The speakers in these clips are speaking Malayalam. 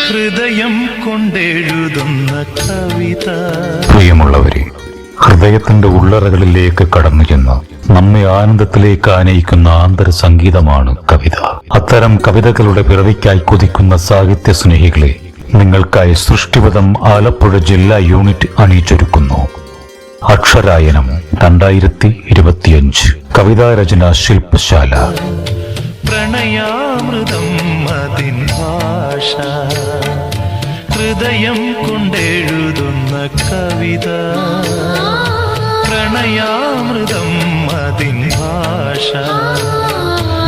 ഹൃദയം കൊണ്ടെഴുതുന്ന കവിത. പ്രിയമുള്ളവരെ, ഹൃദയത്തിന്റെ ഉള്ളറകളിലേക്ക് കടന്നു ചെന്ന് നമ്മെ ആനന്ദത്തിലേക്ക് ആനയിക്കുന്ന ആന്തര സംഗീതമാണ് കവിത. അത്തരം കവിതകളുടെ പിറവിക്കായി കൊതിക്കുന്ന സാഹിത്യ സ്നേഹികളെ നിങ്ങൾക്കായി സൃഷ്ടിപഥം ആലപ്പുഴ ജില്ലാ യൂണിറ്റ് അണിയിച്ചൊരുക്കുന്നു അക്ഷരായനം 2025 കവിതാരചന ശില്പശാല. പ്രണയാമൃതം അതിൻ ഭാഷ, ഹൃദയം കൊണ്ടെഴുതുന്ന കവിത. പ്രണയാമൃതം അതിൻ ഭാഷ.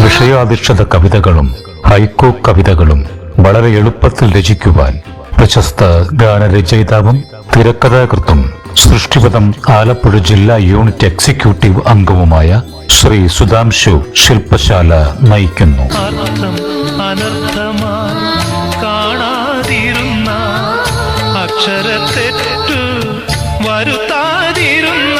വിഷയാധിഷ്ഠിത കവിതകളും ഹൈക്കോ കവിതകളും വളരെ എളുപ്പത്തിൽ രചിക്കുവാൻ പ്രശസ്ത ഗാനരചയിതാവും തിരക്കഥാകൃത്തും സൃഷ്ടിപഥം ആലപ്പുഴ ജില്ലാ യൂണിറ്റ് എക്സിക്യൂട്ടീവ് അംഗവുമായ ശ്രീ സുധാംശു ശില്പശാല നയിക്കുന്നു. അർത്ഥം അനർത്ഥമായി കാണാതിരുന്ന, അക്ഷരത്തെറ്റു വരുത്താതിരുന്ന.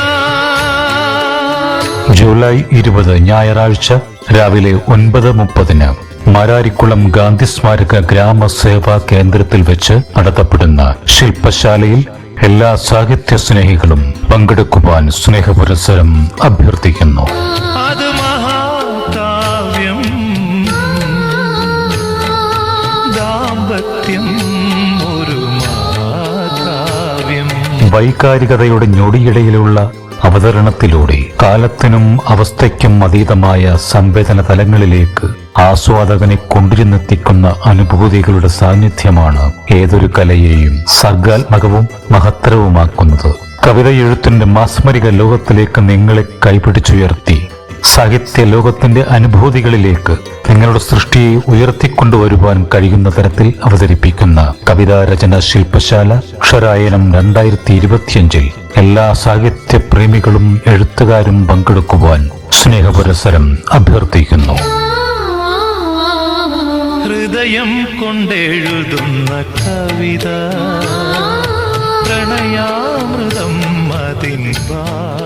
ജൂലൈ 20 ഞായറാഴ്ച രാവിലെ 9:30 മാരാരിക്കുളം ഗാന്ധി സ്മാരക ഗ്രാമസേവാ കേന്ദ്രത്തിൽ വെച്ച് നടത്തപ്പെടുന്ന ശില്പശാലയിൽ എല്ലാ സാഹിത്യ സ്നേഹികളും പങ്കെടുക്കുവാൻ സ്നേഹപുരസ്സരം അഭ്യർത്ഥിക്കുന്നു. അത് മഹാകാവ്യം, ദാമ്പത്യം ഒരു മഹാകാവ്യം. വൈകാരികതയുടെ ഞൊടിയിടയിലുള്ള അവതരണത്തിലൂടെ കാലത്തിനും അവസ്ഥയ്ക്കും അതീതമായ സംവേദന തലങ്ങളിലേക്ക് ആസ്വാദകനെ കൊണ്ടുചെന്നെത്തിക്കുന്ന അനുഭൂതികളുടെ സാന്നിധ്യമാണ് ഏതൊരു കലയെയും സർഗാത്മകവും മഹത്തരവുമാക്കുന്നത്. കവിത എഴുത്തിന്റെ മാസ്മരിക ലോകത്തിലേക്ക് നിങ്ങളെ കൈപിടിച്ചുയർത്തി സാഹിത്യ ലോകത്തിന്റെ അനുഭൂതികളിലേക്ക് നിങ്ങളുടെ സൃഷ്ടിയെ ഉയർത്തിക്കൊണ്ടുവരുവാൻ കഴിയുന്ന തരത്തിൽ അവതരിപ്പിക്കുന്ന കവിതാരചന ശില്പശാല അക്ഷരായനം 2025 എല്ലാ സാഹിത്യ പ്രേമികളും എഴുത്തുകാരും പങ്കെടുക്കുവാൻ സ്നേഹപുരസ്സരം അഭ്യർത്ഥിക്കുന്നു. ഹൃദയം കൊണ്ടെഴുതുന്ന കവിത, പ്രണയാമൃതം അതിൻ ഭാഷ.